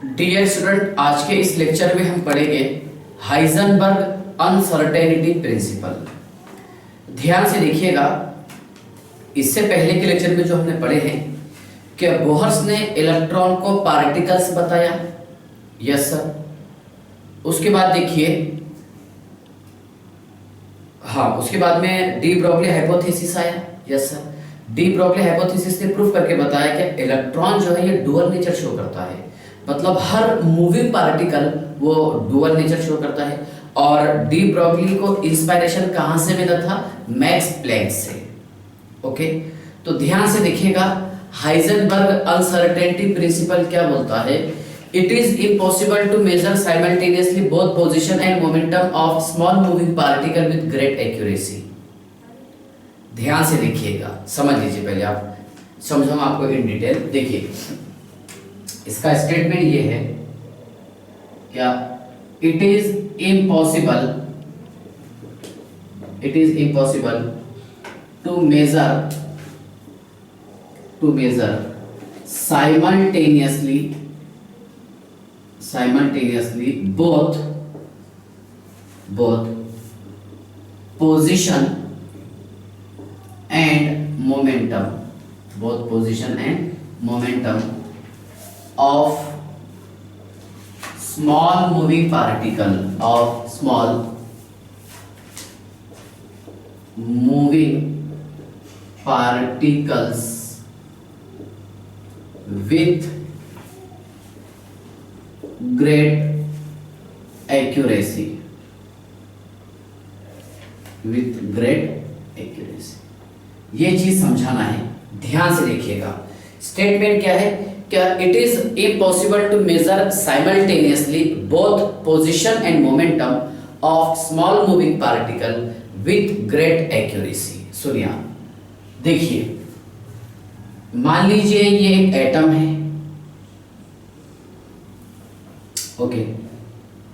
Dear student, आज के इस लेक्चर में हम पढ़ेंगे हाइजेनबर्ग अनसर्टेनिटी प्रिंसिपल। ध्यान से देखिएगा, इससे पहले के लेक्चर में जो हमने पढ़े हैं कि बोहर्स ने इलेक्ट्रॉन को पार्टिकल्स बताया। Yes sir. उसके बाद देखिए, उसके बाद में डी ब्रोगली हाइपोथेसिस आया। Yes sir. De Broglie hypothesis ने प्रूफ करके बताया कि इलेक्ट्रॉन जो है ये डुअल नेचर शो करता है, मतलब हर मूविंग पार्टिकल वो डुअल नेचर शो करता है। और डी ब्रोगली को इंस्पायरेशन कहां से मिला था? मैक्स प्लैंक से। ओके, तो ध्यान से देखिएगा, हाइजेनबर्ग अनसर्टेनिटी प्रिंसिपल क्या बोलता है? It is impossible to measure simultaneously both position and momentum of small moving particle with great accuracy. ध्यान से देखिएगा, समझ लीजिए, पहले आप समझाऊंगा आपको इन डिटेल। देखिए, इसका स्टेटमेंट ये है क्या? It is impossible to measure simultaneously both position and momentum of small moving particles with great accuracy। ये चीज समझाना है, ध्यान से देखिएगा। स्टेटमेंट क्या है? क्या it is impossible to measure simultaneously both position and momentum of small moving particle with great accuracy. सुनिए, देखिए, मान लीजिए ये एक एटम है, ओके,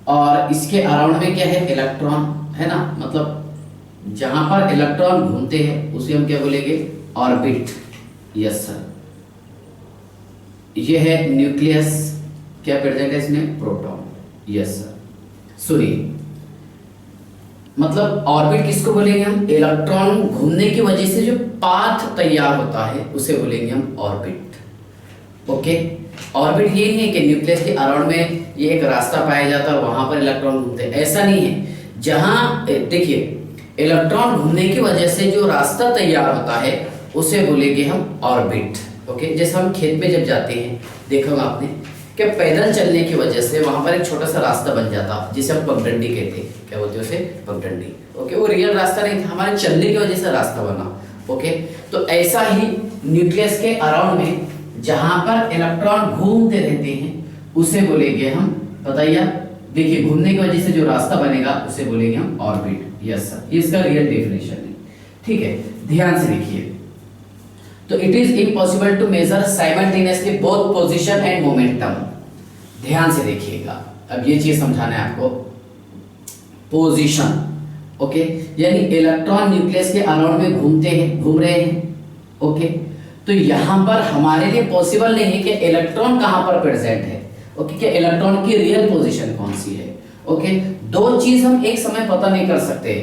और इसके अराउंड में क्या है? इलेक्ट्रॉन है ना, मतलब जहां पर इलेक्ट्रॉन घूमते हैं उसे हम क्या बोलेंगे? ऑर्बिट। Yes sir. यह है न्यूक्लियस, क्या प्रेजेंट है इसमें? प्रोटॉन। Yes sir. सुनिए, मतलब ऑर्बिट किसको बोलेंगे हम? इलेक्ट्रॉन घूमने की वजह से जो पाथ तैयार होता है उसे बोलेंगे हम ऑर्बिट। ओके, ऑर्बिट ये नहीं है कि न्यूक्लियस के अराउंड में ये एक रास्ता पाया जाता है, वहां पर इलेक्ट्रॉन घूमते हैं, ऐसा नहीं है। जहां देखिए, इलेक्ट्रॉन घूमने की वजह से जो रास्ता तैयार होता है उसे बोलेंगे हम ऑर्बिट। ओके, जैसे हम खेत में जब जाते हैं, देखा होगा आपने कि पैदल चलने की वजह से वहां पर एक छोटा सा रास्ता बन जाता, जिसे हम पगडंडी कहते हैं। क्या बोलते हैं उसे? पगडंडी। ओके, वो रियल रास्ता नहीं था, हमारे चलने की वजह से रास्ता बना। ओके, तो ऐसा ही न्यूक्लियस के अराउंड में जहां पर इलेक्ट्रॉन घूमते रहते हैं उसे बोलेंगे हम, बताइए, देखिए, घूमने की वजह से जो रास्ता बनेगा उसे बोलेंगे हम ऑर्बिट। यस सर, ये इसका रियल डेफिनेशन है। ठीक है, ध्यान से देखिए, तो it is impossible to measure simultaneously both position and momentum. ध्यान से देखिएगा, अब ये चीज समझाना है आपको। पोजीशन, ओके, यानी इलेक्ट्रॉन न्यूक्लियस के अराउंड में घूम रहे हैं। ओके, तो यहां पर हमारे लिए पॉसिबल नहीं है कि इलेक्ट्रॉन कहां पर प्रेजेंट है। ओके, कि इलेक्ट्रॉन की रियल पोजीशन कौन सी है। ओके, दो चीज हम एक समय पता नहीं कर सकते,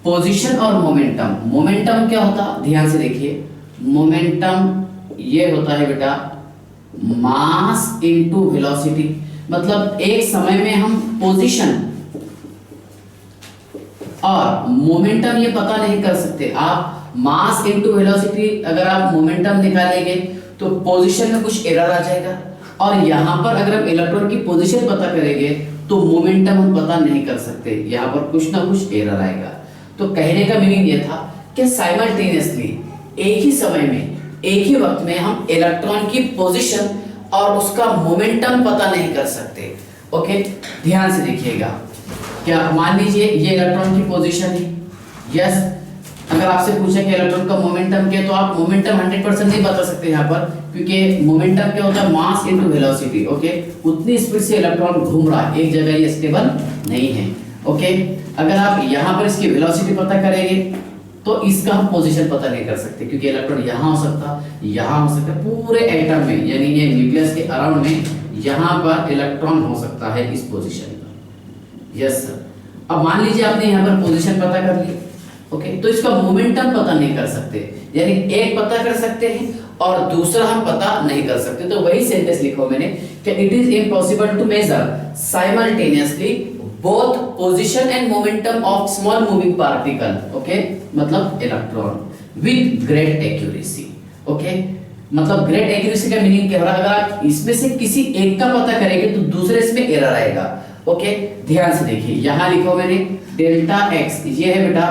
पोजीशन और मोमेंटम। मोमेंटम क्या होता? ध्यान से देखिए, मोमेंटम ये होता है बेटा मास इनटू वेलोसिटी। मतलब एक समय में हम पोजीशन और मोमेंटम ये पता नहीं कर सकते। आप मास इनटू वेलोसिटी अगर आप मोमेंटम निकालेंगे तो पोजीशन में कुछ एरर आ जाएगा, और यहां पर अगर हम इलेक्ट्रॉन की पोजीशन पता करेंगे तो मोमेंटम हम पता नहीं कर सकते, यहां पर कुछ ना कुछ एरर आएगा। तो कहने का मीनिंग ये था कि साइमल्टेनियसली एक ही समय में, एक ही वक्त में हम इलेक्ट्रॉन की पोजीशन और उसका मोमेंटम पता नहीं कर सकते। ओके, ध्यान से देखिएगा, क्या मान लीजिए ये इलेक्ट्रॉन की पोजीशन है। यस, अगर आपसे पूछे कि इलेक्ट्रॉन का मोमेंटम क्या है, तो आप मोमेंटम 100% नहीं बता सकते यहाँ पर, क्योंकि मोमेंटम क्या होता है? Mass into velocity. ओके, उतनी स्पीड से इलेक्ट्रॉन घूम रहा है, एक जगह ये स्टेबल नहीं है। ओके, अगर आप यहाँ पर इसकी वेलोसिटी पता करेंगे तो इसका हम पोजीशन पता नहीं कर सकते, क्योंकि इलेक्ट्रॉन यहाँ हो सकता, यहाँ हो सकता, पूरे एटम में यानी ये न्यूक्लियस के अराउंड में यहाँ पर इलेक्ट्रॉन हो सकता है इस पोजीशन पर। Yes sir. अब मान लीजिए आपने यहाँ पर पोजीशन पता कर ली, ओके, तो इसका मोमेंटम पता नहीं कर सकते, यानी एक पता कर सकते हैं और दूसरा हम पता नहीं कर सकते। तो वही सेंटेंस लिखो मैंने कि it is impossible to measure simultaneously both position and momentum of small moving particle, okay, मतलब electron with great accuracy, okay. मतलब ग्रेट एक्यूरेसी का मीनिंग क्या हो रहा है, अगर आप इसमें से किसी एक का पता करेंगे तो दूसरे इसमें एरर आएगा, ओके। ध्यान से देखिए, यहां लिखो मैंने डेल्टा एक्स, ये है बेटा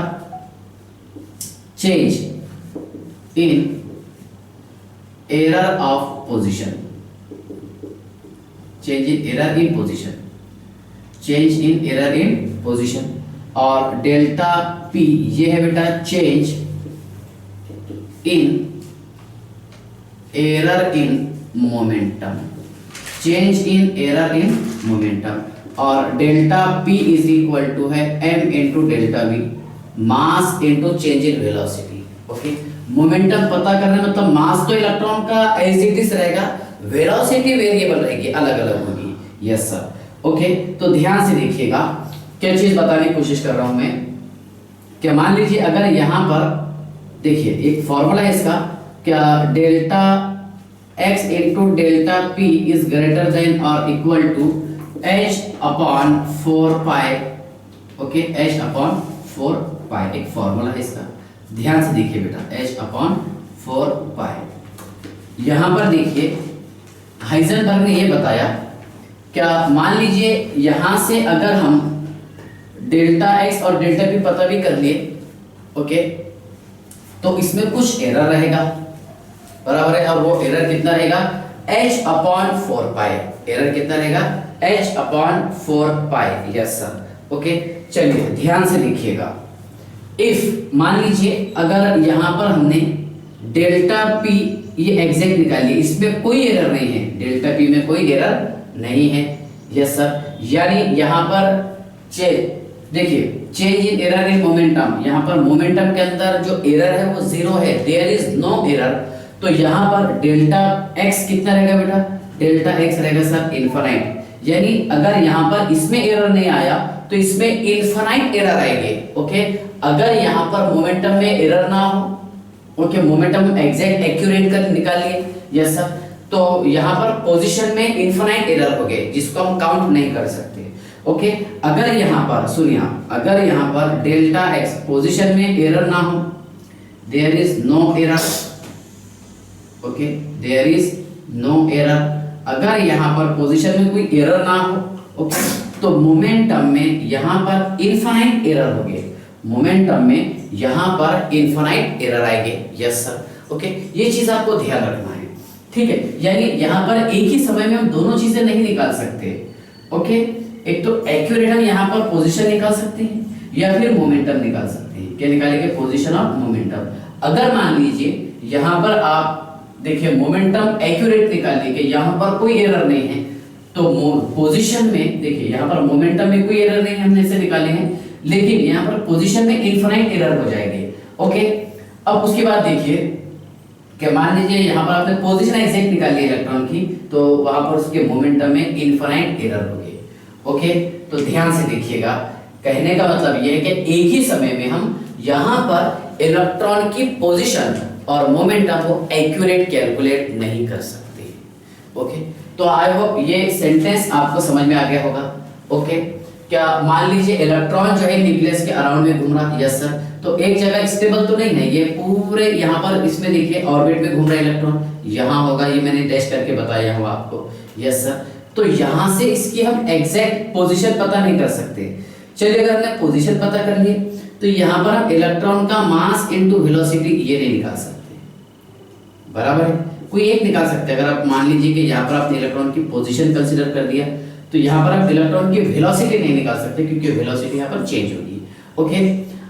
change in error of position, change in error in position, change in error in position, और डेल्टा पी ये है बेटा change in error in momentum, change in error in momentum, और delta p is equal to है m into delta v, mass into change in velocity, okay. Momentum पता करना मतलब mass तो इलेक्ट्रॉन का एज इट इज रहेगा, velocity variable रहेगी, अलग अलग होगी। Yes sir, okay. तो ध्यान से देखिएगा, क्या चीज बताने की कोशिश कर रहा हूं मैं, क्या मान लीजिए अगर यहां पर देखिए एक फॉर्मूला है इसका, क्या delta x into delta p is greater than और equal to h upon 4 pi, okay, h upon 4 pi, एक फॉर्मूला है इसका। ध्यान से देखिए बेटा, h अपॉन 4 पाई। यहां पर देखिए हाइजेनबर्ग ने ये बताया, क्या मान लीजिए यहां से अगर हम डेल्टा x और डेल्टा p पता भी कर लिए, ओके, तो इसमें कुछ एरर रहेगा, बराबर है, और वो एरर कितना रहेगा, h अपॉन 4 पाई, एरर कितना रहेगा, h upon 4 pi. Yes sir, okay. चलिए ध्यान से देखिएगा, इफ मान लीजिए अगर यहां पर हमने डेल्टा p ये एग्जैक्ट निकालिए, इसमें कोई एरर नहीं है, डेल्टा p में कोई एरर नहीं है। यस सर, यानी यहां पर देखिए change in error in momentum, यहां पर मोमेंटम के अंदर जो एरर है वो जीरो है, देयर इज नो एरर। तो यहां पर डेल्टा x कितना रहेगा बेटा, डेल्टा x रहेगा सर इनफाइनाइट, यानी अगर यहां पर इसमें एरर नहीं आया तो इसमें इनफाइनाइट एरर आएंगे, ओके। अगर यहां पर मोमेंटम में एरर ना हो, ओके, मोमेंटम एग्जैक्ट एक्यूरेट कर निकालिए। यस सर, तो यहां पर पोजीशन में इनफाइनाइट एरर हो गए जिसको हम काउंट नहीं कर सकते, ओके। अगर यहां पर सुनिए, अगर यहां पर डेल्टा x पोजीशन में एरर ना हो, there is no error, okay, there is no error. अगर यहां पर पोजीशन में कोई एरर ना हो, ओके, तो मोमेंटम में यहां पर इनफाइनाइट एरर हो गए, मोमेंटम में यहां पर इनफाइनाइट एरर आएंगे। यस सर, ओके, ये चीज आपको ध्यान रखना है, ठीक है। यानी यहां पर एक ही समय में हम दोनों चीजें नहीं निकाल सकते, ओके। एक तो एक्यूरेट हम यहां पर पोजीशन निकाल सकते हैं या फिर मोमेंटम निकाल सकते हैं। क्या निकालेंगे, पोजीशन और मोमेंटम। अगर मान लीजिए यहां पर आप देखिए मोमेंटम एक्यूरेट निकाल लीजिए, यहां पर कोई एरर नहीं है, तो पोजीशन में देखिए यहां पर मोमेंटम में कोई एरर नहीं है, हमने इसे निकाले हैं, लेकिन यहां पर पोजीशन में इनफाइनाइट एरर हो जाएंगे, ओके। अब उसके बाद देखिए कि मान लीजिए यहां पर आपने पोजीशन एग्जैक्ट निकाली है इलेक्ट्रॉन की, तो वहां पर उसके मोमेंटम में इनफाइनाइट एरर हो गए, ओके। तो ध्यान से देखिएगा, कहने का मतलब यह है कि एक ही समय में हम यहां पर इलेक्ट्रॉन की पोजीशन और मोमेंटम को एक्यूरेट कैलकुलेट नहीं कर सकते, ओके। तो आई होप ये सेंटेंस आपको समझ में आ गया होगा, ओके। क्या मान लीजिए इलेक्ट्रॉन जो है न्यूक्लियस के अराउंड में घूम रहा, यस सर, तो एक जगह स्टेबल तो नहीं है, ये पूरे यहाँ पर इसमें देखिए ऑर्बिट में घूम रहा है इलेक्ट्रॉन, यहाँ होगा, ये मैंने डैश करके बताया हुआ आपको। यस सर, तो यहाँ से इसकी हम एग्जैक्ट पोजीशन पता नहीं कर सकते। चलिए अगर हमने पोजीशन पता कर ली तो यहाँ पर हम इलेक्ट्रॉन का मास इनटू वेलोसिटी ये नहीं निकाल सकते, बराबर है, कोई एक निकाल सकते हैं। अगर आप मान लीजिए कि यहाँ पर आपने इलेक्ट्रॉन की पोजीशन कंसीडर कर दिया, तो यहाँ पर आप इलेक्ट्रॉन की वेलोसिटी नहीं निकाल सकते, क्योंकि वेलोसिटी यहाँ पर चेंज होगी, ओके।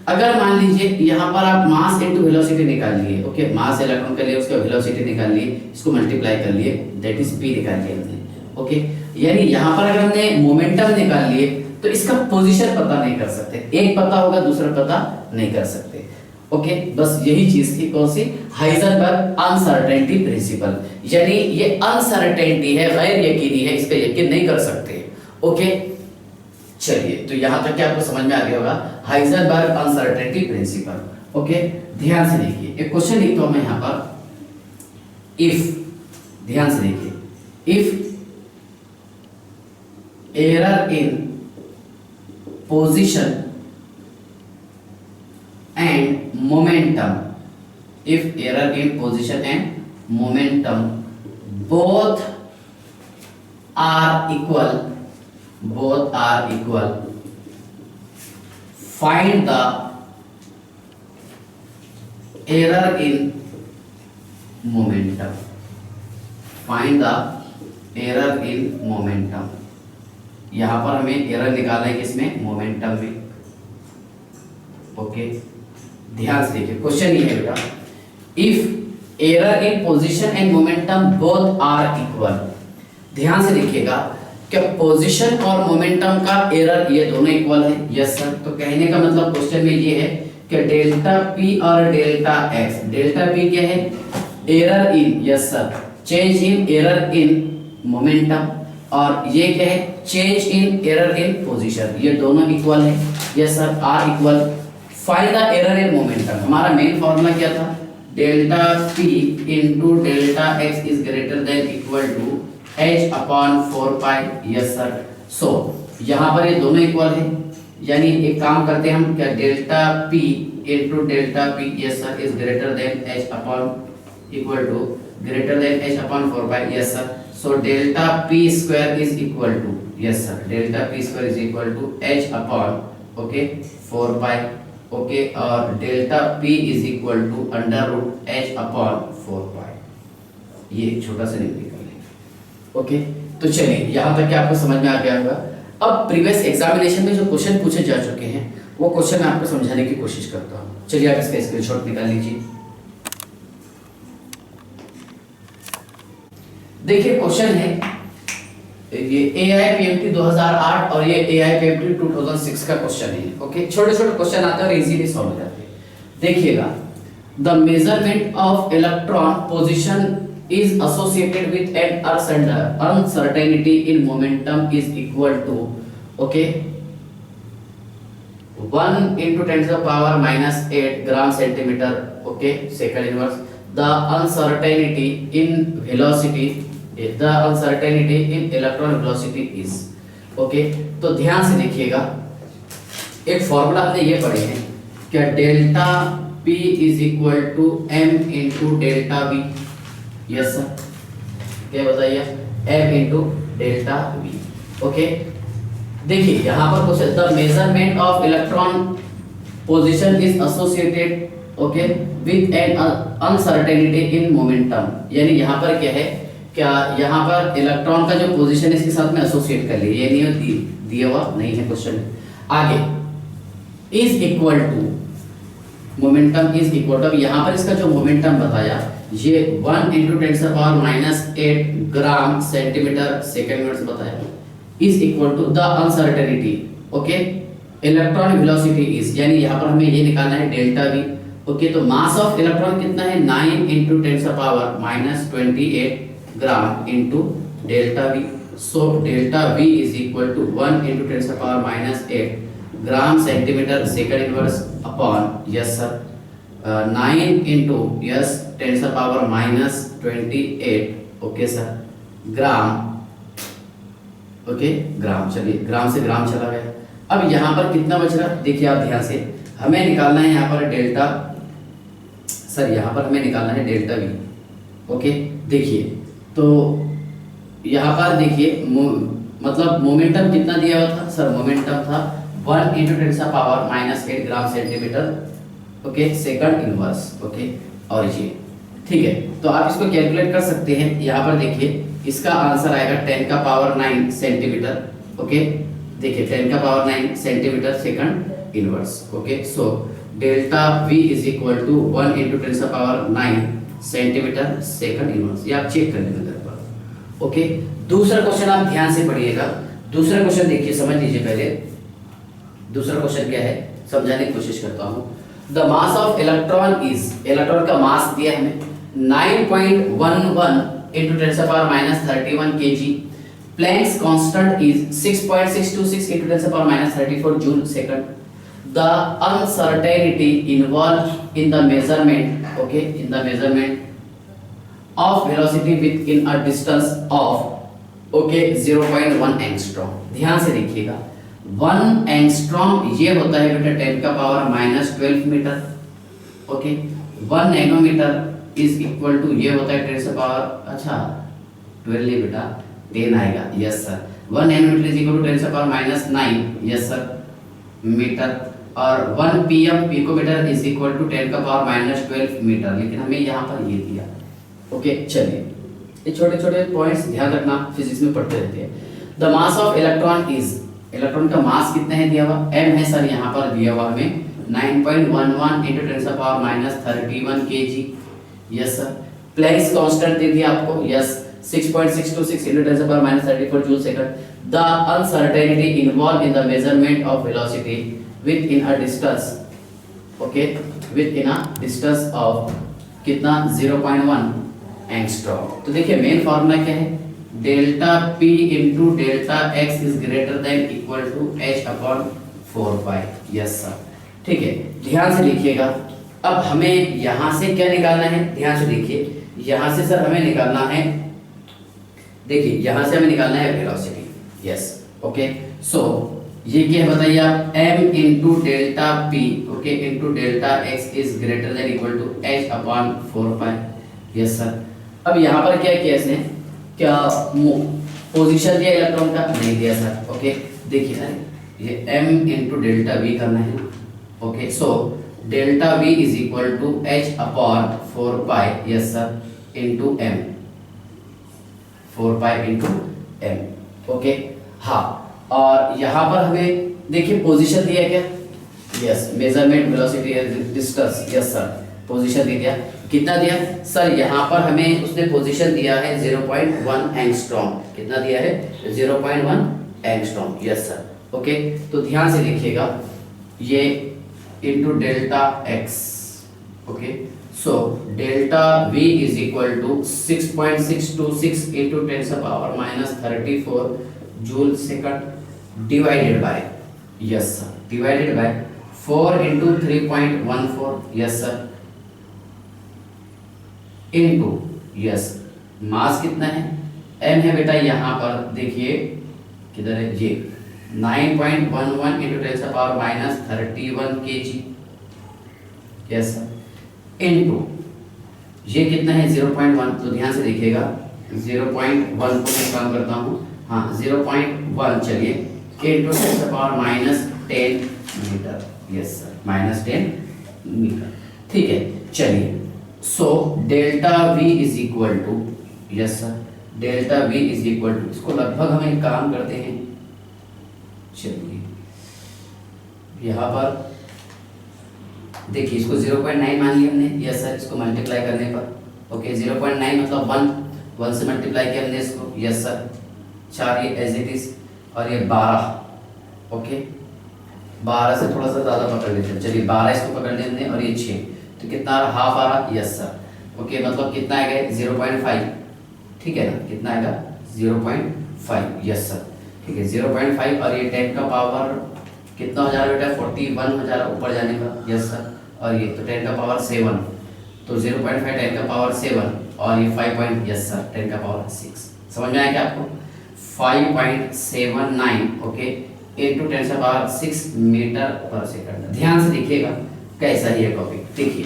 अगर मान लीजिए यहाँ पर आप मास इनटू वेलोसिटी निकाल लिए, ओके, मास इलेक्ट्रॉन का लिए, उसका वेलोसिटी निकाल लिए, इसको मल्टीप्लाई कर लिए, दैट इज p निकाल लिया हमने, ओके। यानी यहाँ पर अगर हमने मोमेंटम निकाल लिए तो इसका पोजीशन पता नहीं कर सकते, एक पता होगा दूसरा पता नहीं कर सकते, ओके, बस यही चीज थी, कौन सी, हाइजेनबर्ग अनसर्टेनिटी प्रिंसिपल, यानी ये अनसर्टेनिटी है, गैर यकीनी है, इस पे यकीन नहीं कर सकते। ओके, चलिए, तो यहां तक क्या आपको समझ में आ गया होगा, हाइजेनबर्ग अनसर्टेनिटी प्रिंसिपल। ओके, ध्यान से देखिए, एक क्वेश्चन लिखता हूं मैं यहां पर, इफ, ध्यान से देखिए, if error in position and momentum, if error in position and momentum both are equal, find the error in momentum, find the error in momentum। यहां पर हमें एरर निकालना है किसमें, मोमेंटम में। ओके, ध्यान से देखिए, क्वेश्चन ये है बेटा, if error in position and momentum both are equal. ध्यान से देखिएगा, क्या पोजीशन और मोमेंटम का एरर ये दोनों इक्वल है? Yes sir. तो कहने का मतलब क्वेश्चन में ये है कि डेल्टा पी और डेल्टा एक्स, डेल्टा पी क्या है, error in, yes sir, change in error in momentum, और ये क्या है, change in error in position, ये दोनों इक्वल है। Yes sir, are equal, find the error in momentum. हमारा मेन फॉर्मूला क्या था, delta p into delta x is greater than equal to h upon 4 pi. Yes sir. So यहाँ पर ये दोनों इक्वल है, यानी एक काम करते हैं हम, क्या, delta p into delta p, yes sir, is greater than h upon equal to greater than h upon 4 pi. Yes sir. So delta p square is equal to, yes sir, delta p square is equal to h upon, okay, 4 pi. Okay, और delta p is equal to under root h upon 4 pi. ये छोटा सा निकाल लेंगे। Okay, तो चलिए, यहां तक क्या आपको समझ में आ गया होगा। अब प्रीवियस एग्जामिनेशन में जो क्वेश्चन पूछे जा चुके हैं वो क्वेश्चन मैं आपको समझाने की कोशिश करता हूं। चलिए, आप इसका स्क्रीनशॉट निकाल लीजिए। देखिए, क्वेश्चन है ये AIPMT 2008 और ये AIPMT 2006 का क्वेश्चन है। ओके, छोटे छोटे क्वेश्चन आते हैं और इजीली सॉल्व हो जाते हैं। देखिएगा, the measurement of electron position is associated with an uncertainty in momentum is equal to, okay, 1 into 10 to the power minus 8 gram centimeter, okay, second inverse. The uncertainty in velocity, the uncertainty in electron velocity is, okay। तो ध्यान से देखिएगा, एक formula हमने ये पढ़े हैं, क्या, delta P is equal to m into delta V। Yes sir, क्या बताइए, m into delta v। Okay, देखिए यहाँ पर question, the measurement of electron position is associated, okay, with an uncertainty in momentum, यानी यहाँ पर क्या है, क्या यहाँ पर इलेक्ट्रॉन का जो पोजीशन है इसके साथ में एसोसिएट कर लिए, ये नहीं दिया हुआ नहीं है क्वेश्चन। आगे, is equal to, momentum is equal to, यहाँ पर इसका जो मोमेंटम बताया ये 1 into 10 to the power minus 8 gram centimetre second minute बताया, is equal to the uncertainty, okay, electron velocity is, यानी यहाँ पर हमें ये निकालना है डेल्टा वी। ओके, तो मास ऑफ इलेक्ट्रॉन कितना है, 9 into 10 to the power minus 28 gram into delta v. So delta v is equal to 1 into 10 to the power minus 8 gram centimetre second inverse upon, yes sir, 9 into, yes, 10 to the power minus 28, okay sir, gram, okay, gram. चलिए, gram से ग्राम चला गया। अब यहाँ पर कितना बच रहा, देखिए आप ध्यान से, हमें निकालना है यहाँ पर डेल्टा, सर यहाँ पर हमें निकालना है डेल्टा वी। ओके, देखिए, तो यहाँ पर देखिए, मतलब मोमेंटम कितना दिया हुआ था, सर मोमेंटम था 1 into 10 to the power minus 8 gram centimetre, okay, second inverse. Okay, और ये ठीक है, तो आप इसको कैलकुलेट कर सकते हैं। यहाँ पर देखिए, इसका आंसर आएगा 10 का पावर 9 सेंटीमीटर। ओके, देखिए 10 का power 9 centimetre second inverse. Okay, so delta V is equal to 1 into 10 का पावर 9 सेंटीमीटर सेकंड इनवर्स। ये आप चेक कर लेना घर पर। ओके, दूसरा क्वेश्चन आप ध्यान से पढ़िएगा। दूसरा क्वेश्चन देखिए, समझ लीजिए पहले। दूसरा क्वेश्चन क्या है, समझाने की कोशिश करता हूँ। The mass of electron is, electron का मास दिया हमें 9.11 into 10 to the power minus 31 kg. Planck's constant is 6.626 into 10 to the power minus 34 joule second. The uncertainty involved in the measurement, okay, in the measurement of velocity within a distance of, okay, 0.1 angstrom. ध्यान से देखिएगा, 1 angstrom ये होता है बेटा 10 का power minus 12 metre, okay. 1 nanometre is equal to ये होता है 10 से पावर, अच्छा 12 नहीं बेटा 10 आएगा, yes sir. 1 nanometre is equal to 10 से power minus 9, yes sir, metre. और 1 pm picometre is equal to 10 का पावर माइनस 12 मीटर, लेकिन हमें यहाँ पर ये दिया, ओके। चलिए ये छोटे छोटे पॉइंट्स ध्यान रखना, फिजिक्स में पढ़ते रहते हैं। The mass of electron is, electron का मास कितना है दिया हुआ, m है सर, यहाँ पर दिया हुआ हमें 9.11 into 10 से power minus 31 kg, yes sir. Planck's constant दे दिया आपको, यस, 6.626 into 10 से power minus 34 joule second. The uncertainty involve in the measurement of velocity within a distance, okay, within a distance of कितना 0.1 angstrom. तो देखिए main formula क्या है, delta p into delta x is greater than equal to h upon 4 pi, yes sir, ठीक है। ध्यान से देखिएगा, अब हमें यहां से क्या निकालना है, ध्यान से देखिए, यहां से सर हमें निकालना है, देखिए यहां से हमें निकालना है वेलोसिटी, यस, ओके। सो ये क्या है बताइए आप, m into delta p, okay, into delta x is greater than equal to h upon 4 pi, yes sir. अब यहाँ पर क्या किया इसने, क्या पोजीशन दिया इलेक्ट्रॉन का, नहीं दिया सर, ओके। देखिए सर ये m into डेल्टा v करना है, okay. So delta v is equal to h upon 4 pi, yes sir, into m, 4 pi into m, okay. हाँ, और यहाँ पर हमें देखिए पोजीशन दिया क्या, yes, measurement velocity distance, yes sir, position दे दिया, कितना दिया सर, यहाँ पर हमें उसने पोजीशन दिया है 0.1 एंगस्ट्रॉम, कितना दिया है 0.1 एंगस्ट्रॉम, यस सर, ओके। तो ध्यान से देखिएगा, ये into delta x, okay. So delta v is equal to 6.626 into 10 से power minus 34 joule second divided by, yes sir, divided by 4 into 3.14, yes sir, into, yes, mass कितना है, m है बेटा, यहाँ पर देखिए किधर है, ये 9.11 इंटू 10 से power minus 31 kg, yes sir, into ये कितना है 0.1, तो ध्यान से देखिएगा 0.1 को मैं कम करता हूँ, हाँ 0.1, चलिए, इंटू 10 से power minus 10 metre, yes sir, minus 10 metre, ठीक है। चलिए, so delta v is equal to, yes sir, delta v is equal to, इसको लगभग हम एक काम करते हैं, चलिए यहाँ पर देखिए, इसको 0.9 मान लिया हमने, यस सर, इसको मल्टीप्लाई करने पर, ओके, 0.9 मतलब 1 से मल्टीप्लाई किया हमने इसको, यस सर, 4 ये एज इट इज, और ये 12, ओके, 12 से थोड़ा सा ज़्यादा पकड़ लेते हैं, चलिए 12 इसको पकड़ लेते हैं, और ये 6, तो कितना आ रहा, हाफ आ रहा, यस सर, ओके, मतलब कितना आएगा 0.5, ठीक है ना, कितना आएगा 0.5, यस सर, ठीक है, 0.5, और ये 10 का पावर कितना हो जा रहा है बेटा, 41 हो जा रहा ऊपर जाने का, यस सर, और ये तो 10 का पावर 7, तो 0.5 10 का पावर 7, और ये 5 यस सर 10 का पावर 6, समझ में आया क्या आपको, 5.79, ओके, इंटू 10 का पावर 6 मीटर पर सेकंड। ध्यान से देखिएगा कैसा ही है टॉपिक, देखिए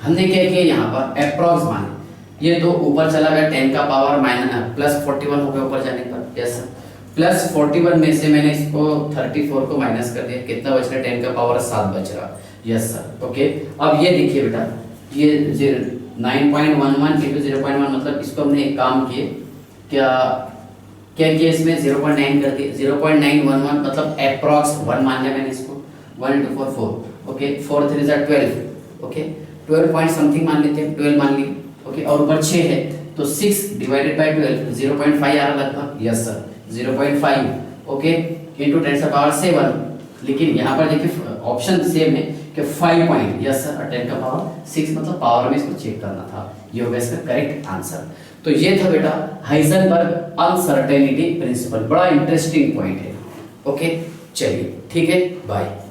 हमने क्या किया, यहाँ पर अप्रॉक्स माने, ये तो ऊपर चला गया 10 का पावर माइनस प्लस 41 हो गया ऊपर जाने पर, यस सर, प्लस 41 में से मैंने इसको 34 को माइनस कर दिया, कितना बच रहा, 10 का पावर 7 बच रहा, यस सर, ओके। अब ये देखिए बेटा, ये 9.11 इंटू 0.1, मतलब इसको हमने एक काम किए, क्या क्या किया, इसमें 0.9 कर दिया, 0.911 मतलब अप्रॉक्स 1 मान लिया मैंने इसको, 1 into 4 4, okay, 4 3 is 12, okay, 12 point something मान लेते हैं, 12 मान लिए, ओके, और ऊपर 6 है, तो 6 डिवाइडेड बाय 12 0.5 आ रहा लगभग, यस सर, 0.5, ओके, इंटू 10 से पावर 7, लेकिन यहाँ पर देखिए ऑप्शन सेम है कि 5 पॉइंट, यस सर 10 का पावर 6 मतलब पावर में इसको चेक करना था। ये हो गया इसका करेक्ट आंसर। तो ये था बेटा हाइजेनबर्ग अनसर्टेनिटी प्रिंसिपल, बड़ा इंटरेस्टिंग पॉइंट है। ओके चलिए ठीक है, बाय।